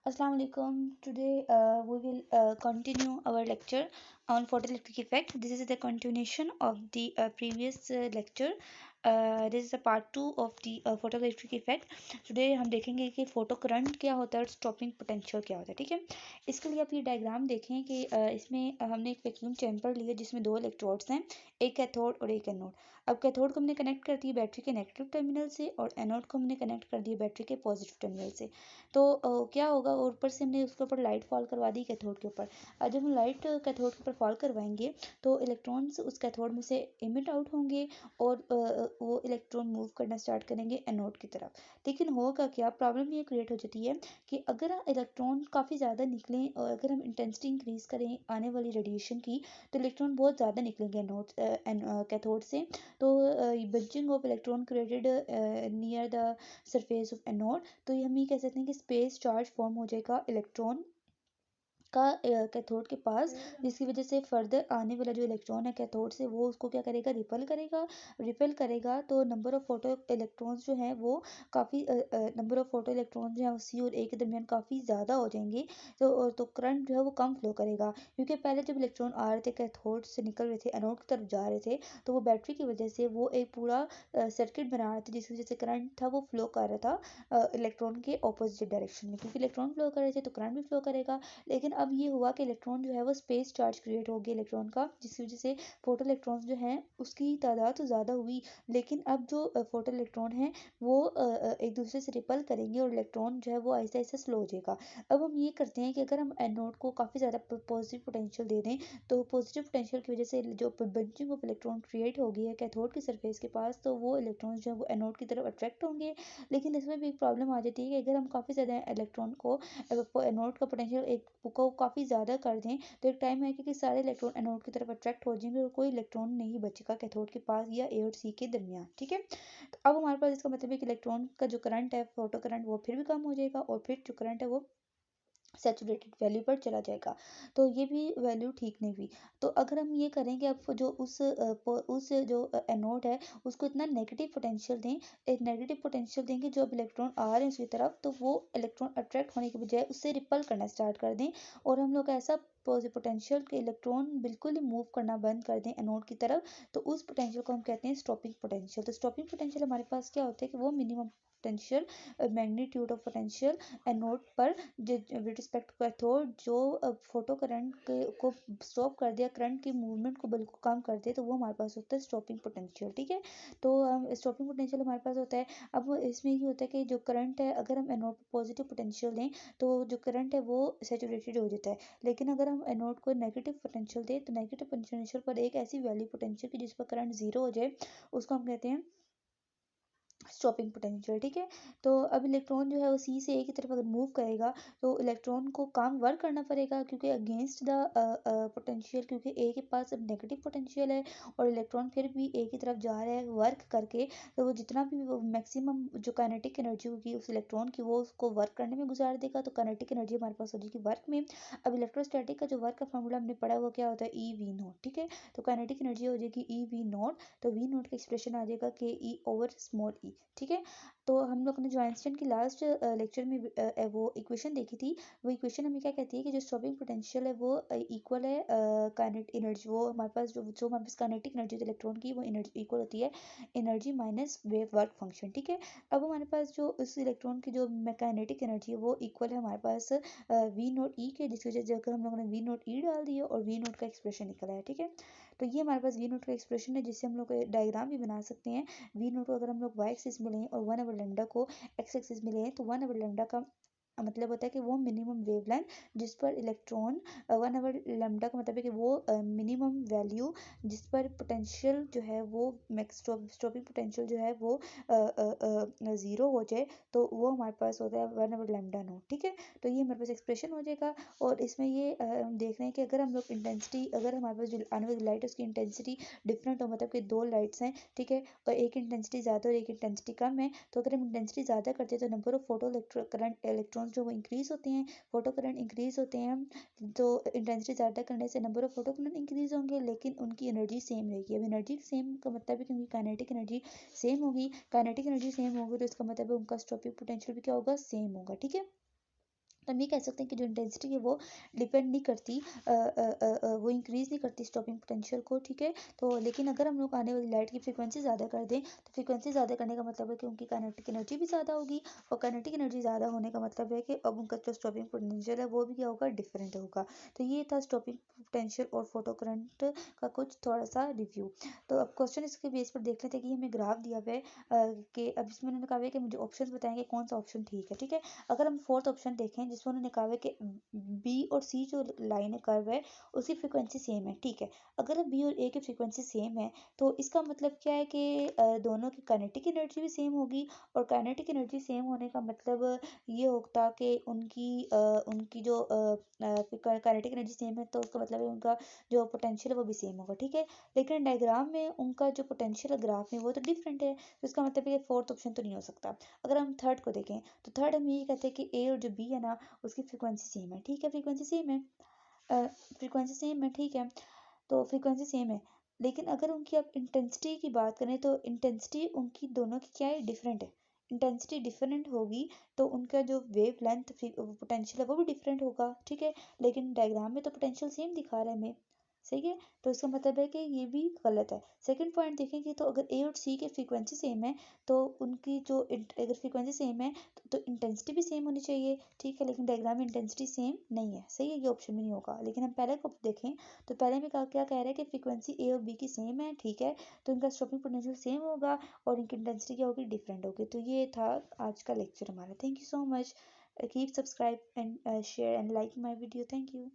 Assalamu alaikum. Today we will continue our lecture on photoelectric effect. This is the continuation of the previous lecture. This is a part 2 of the photoelectric effect. Today हम देखेंगे कि photo current क्या होता है और stopping potential क्या होता है। ठीक है, इसके लिए आप ये डायग्राम देखें कि इसमें हमने एक वैक्यूम चैम्बर लिया जिसमें दो इलेक्ट्रोड्स हैं, एक कैथोड और एक एनोड। अब कैथोड को हमने कनेक्ट कर दिया बैटरी के नेगेटिव टर्मिनल से और एनोड को हमने कनेक्ट कर दिया बैटरी के पॉजिटिव टर्मिनल से। तो क्या होगा, और ऊपर से हमने उसके ऊपर लाइट फॉल करवा दी कैथोड के ऊपर। जब हम लाइट कैथोड के ऊपर फॉल करवाएंगे तो इलेक्ट्रॉन्स उस कैथोड में से इमिट आउट होंगे और वो इलेक्ट्रॉन मूव करना स्टार्ट करेंगे एनोड की तरफ। लेकिन होगा क्या, प्रॉब्लम ये क्रिएट हो जाती है कि अगर इलेक्ट्रॉन काफ़ी ज़्यादा निकलें और अगर हम इंटेंसिटी इंक्रीज करें आने वाली रेडिएशन की तो इलेक्ट्रॉन बहुत ज़्यादा निकलेंगे एनोड कैथोड से। तो bunching of electron created near the surface of anode, तो ये हम ये कह सकते हैं कि स्पेस चार्ज फॉर्म हो जाएगा इलेक्ट्रॉन का कैथोड के पास, जिसकी वजह से फर्दर आने वाला जो इलेक्ट्रॉन है कैथोड से वो उसको क्या करेगा, रिपेल करेगा। तो नंबर ऑफ फोटो इलेक्ट्रॉन्स जो हैं वो काफ़ी नंबर ऑफ फोटो इलेक्ट्रॉन्स जो है सी और ए के दरमियान काफ़ी ज़्यादा हो जाएंगे। तो करंट जो है वो कम फ्लो करेगा, क्योंकि पहले जब इलेक्ट्रॉन आ रहे थे कैथोड से निकल रहे थे एनोड की तरफ जा रहे थे तो वो बैटरी की वजह से वो एक पूरा सर्किट बना रहे थे जिसकी वजह से करंट था वो फ्लो कर रहा था इलेक्ट्रॉन के ऑपोजिट डायरेक्शन में। क्योंकि इलेक्ट्रॉन फ्लो कर रहे थे तो करंट भी फ्लो करेगा। लेकिन अब ये हुआ कि इलेक्ट्रॉन जो है वो स्पेस चार्ज क्रिएट हो गया इलेक्ट्रॉन का, जिसकी वजह से फोटो इलेक्ट्रॉन्स जो हैं उसकी तादाद तो ज़्यादा हुई, लेकिन अब जो फोटो इलेक्ट्रॉन हैं वो एक दूसरे से रिपल करेंगे और इलेक्ट्रॉन जो है वो आहिस्ता आहिस्ता स्लो हो जाएगा। अब हम ये करते हैं कि अगर हम एनोड को काफ़ी ज़्यादा पॉजिटिव पोटेंशियल दे दें तो पॉजिटिव पोटेंशियल की वजह से जो बंचिंग ऑफ इलेक्ट्रॉन क्रिएट हो गई है कैथोड की सरफेस के पास, तो वो इलेक्ट्रॉन्स जो है वो एनोड की तरफ अट्रैक्ट होंगे। लेकिन इसमें भी एक प्रॉब्लम आ जाती है कि अगर हम काफ़ी ज़्यादा इलेक्ट्रॉन को एनोड का पोटेंशियल एक को काफ़ी ज़्यादा कर दें तो एक टाइम है कि सारे इलेक्ट्रॉन एनोड की तरफ अट्रैक्ट हो जाएंगे और कोई इलेक्ट्रॉन नहीं बचेगा कैथोड के पास या ए और सी के दरमियान। ठीक है, तो अब हमारे पास इसका मतलब है कि इलेक्ट्रॉन का जो करंट है फोटो करंट वो फिर भी कम हो जाएगा और फिर जो करंट है वो सैचुरेटेड वैल्यू पर चला जाएगा। तो ये भी वैल्यू ठीक नहीं हुई। तो अगर हम ये करें कि आप जो उस जो एनोड है उसको इतना नेगेटिव पोटेंशियल दें, एक नेगेटिव पोटेंशियल देंगे जो अब इलेक्ट्रॉन आ रहे हैं उसकी तरफ, तो वो इलेक्ट्रॉन अट्रैक्ट होने के बजाय उससे रिपल करना स्टार्ट कर दें और हम लोग ऐसा पोटेंशियल के इलेक्ट्रॉन बिल्कुल ही मूव करना बंद कर दें एनोड की तरफ, तो उस पोटेंशियल को हम कहते हैं स्टॉपिंग पोटेंशियल। तो स्टॉपिंग पोटेंशियल हमारे पास क्या होता है कि वो minimum potential magnitude of potential anode पर विद रिस्पेक्ट टू कैथोड जो फोटो करंट को स्टॉप कर दिया, करंट की मूवमेंट को बिल्कुल कम कर दे, तो वो हमारे पास होता है स्टॉपिंग पोटेंशियल। ठीक है, तो स्टॉपिंग पोटेंशियल हमारे पास होता है। अब इसमें ये होता है कि जो करंट है अगर हम एनोड पर पॉजिटिव पोटेंशियल दें तो जो करंट है वो सेचुरेटेड हो जाता है। लेकिन अगर हम एनोड को नेगेटिव पोटेंशियल दें तो नेगेटिव पोटेंशियल पर एक ऐसी वैल्यू पोटेंशियल की जिस पर करंट जीरो हो जाए उसको हम कहते हैं स्टॉपिंग पोटेंशियल। ठीक है, तो अब इलेक्ट्रॉन जो है वो सी से ए की तरफ अगर मूव करेगा तो इलेक्ट्रॉन को काम वर्क करना पड़ेगा क्योंकि अगेंस्ट द पोटेंशियल, क्योंकि ए के पास अब नेगेटिव पोटेंशियल है और इलेक्ट्रॉन फिर भी ए की तरफ जा रहा है वर्क करके। तो वो जितना भी मैक्सिमम जो काइनेटिक एनर्जी होगी उस इलेक्ट्रॉन की वो उसको वर्क करने में गुजार देगा, तो काइनेटिक एनर्जी हमारे पास हो जाएगी वर्क में। अब इलेक्ट्रोस्टैटिक का जो वर्क का फॉर्मूला हमने पढ़ा हुआ क्या होता है, ई वी नोट। ठीक है, तो काइनेटिक एनर्जी हो जाएगी ई वी नोट, तो वी नोट का एक्सप्रेशन आ जाएगा के ई ओवर स्मॉल ई। ठीक है, तो हम लोग ने जो आइंस्टाइन की लास्ट लेक्चर में वो इक्वेशन देखी थी, वो इक्वेशन हमें क्या कहती है कि जो स्टॉपिंग पोटेंशियल है वो इक्वल है काइनेट एनर्जी, वो हमारे पास जो हमारे पास काइनेटिक एनर्जी इलेक्ट्रॉन की वो एनर्जी इक्वल होती है energy minus wave work function. ठीक है, अब हमारे पास जो उस इलेक्ट्रॉन की जो काइनेटिक एनर्जी है वो इक्वल है हमारे पास वी नोट ई के, जिसकी वजह से हम लोगों ने वी नोट ई डाल दिया और वी नोट का एक्सप्रेशन निकला है। ठीक है, तो ये हमारे पास वी नोट का एक्सप्रेशन है जिससे हम लोग डायग्राम भी बना सकते हैं। वी नोट को अगर हम लोग वाई एक्सिस में लें और 1/λ को एक्स एक्सिस में लें तो 1/λ का मतलब होता है कि वो मिनिमम वेवलेंथ जिस पर इलेक्ट्रॉन 1/λ का मतलब है कि वो मिनिमम वैल्यू जिस पर पोटेंशियल जो है वो स्टॉपिंग पोटेंशियल जो है वो ज़ीरो हो जाए, तो वो हमारे पास होता है 1/λ0। ठीक है, तो ये हमारे पास एक्सप्रेशन हो जाएगा। और इसमें ये हम देख रहे हैं कि अगर हम लोग इंटेंसिटी, अगर हमारे पास जो आने वाली लाइट है उसकी इंटेंसिटी डिफरेंट हो, मतलब कि दो लाइट्स हैं, ठीक है, और एक इंटेंसिटी ज़्यादा और एक इंटेंसिटी कम है, तो अगर हम इंटेंसिटी ज़्यादा करते हैं तो number of photo current electrons जो वो इंक्रीज होते हैं, फोटो करंट इंक्रीज होते हैं। तो इंटेंसिटी ज़्यादा करने से number of photo current increase होंगे लेकिन उनकी एनर्जी सेम रहेगी। अब एनर्जी सेम का मतलब है कि उनकी काइनेटिक एनर्जी सेम होगी, काइनेटिक एनर्जी सेम होगी तो इसका मतलब है उनका स्टॉपिंग पोटेंशियल भी क्या होगा, सेम होगा। ठीक है, तो हम ये कह सकते हैं कि जो इंटेंसिटी है वो डिपेंड नहीं करती, वो इंक्रीज़ नहीं करती स्टॉपिंग पोटेंशियल को, ठीक है। तो लेकिन अगर हम लोग आने वाली लाइट की फ्रीक्वेंसी ज़्यादा कर दें तो फ्रीक्वेंसी ज़्यादा करने का मतलब है कि उनकी काइनेटिक एनर्जी भी ज़्यादा होगी, और काइनेटिक एनर्जी ज़्यादा होने का मतलब है कि अब उनका जो स्टॉपिंग पोटेंशियल है वो भी क्या होगा, डिफरेंट होगा। तो ये था स्टॉपिंग पोटेंशियल और फोटो करंट का कुछ थोड़ा सा रिव्यू। तो अब क्वेश्चन इसके बेस पर देख लेते हैं कि हमें ग्राफ दिया हुआ है कि अब इसमें उन्होंने कहा है कि मुझे ऑप्शन बताएंगे कौन सा ऑप्शन ठीक है, ठीक है। अगर हम फोर्थ ऑप्शन देखें जिसमें उन्होंने कहा है कि बी और सी जो लाइन है कर्व है उसकी फ्रीक्वेंसी सेम है, ठीक है। अगर बी और ए की फ्रीक्वेंसी सेम है तो इसका मतलब क्या है कि दोनों की काइनेटिक एनर्जी भी सेम होगी, और काइनेटिक एनर्जी सेम होने का मतलब ये होता कि उनकी जो काइनेटिक एनर्जी सेम है तो उसका मतलब है उनका जो पोटेंशियल है वो भी सेम होगा, ठीक है। लेकिन डायग्राम में उनका जो पोटेंशियल ग्राफ में वो तो डिफरेंट है, तो इसका मतलब है कि फोर्थ ऑप्शन तो नहीं हो सकता। अगर हम थर्ड को देखें तो थर्ड हम ये कहते हैं कि ए और जो बी है ना उसकी फ्रीक्वेंसी सेम है, ठीक है, फ्रीक्वेंसी सेम है, फ्रीक्वेंसी सेम है, ठीक है। तो फ्रीक्वेंसी सेम है, लेकिन अगर उनकी आप इंटेंसिटी की बात करें तो इंटेंसिटी उनकी दोनों की क्या है, डिफरेंट है। इंटेंसिटी डिफरेंट होगी तो उनका जो वेव लेंथ पोटेंशियल है वो भी डिफरेंट होगा, ठीक है। लेकिन डायग्राम में तो पोटेंशियल सेम दिखा रहा है हमें, सही है। तो इसका मतलब है कि ये भी गलत है। सेकंड पॉइंट देखेंगे तो अगर ए और सी की फ्रीक्वेंसी सेम है तो उनकी जो अगर फ्रीक्वेंसी सेम है तो इंटेंसिटी भी सेम होनी चाहिए, ठीक है। लेकिन डायग्राम में इंटेंसिटी सेम नहीं है, सही है, ये ऑप्शन भी नहीं होगा। लेकिन हम पहले को देखें तो पहले में क्या कह रहा है कि फ्रीक्वेंसी ए और बी की सेम है, ठीक है, तो इनका स्टॉपिंग पोटेंशियल सेम होगा और इनकी इंटेंसिटी क्या होगी, डिफरेंट होगी। तो ये था आज का लेक्चर हमारा। Thank you so much, keep subscribe and share and like my video, thank you.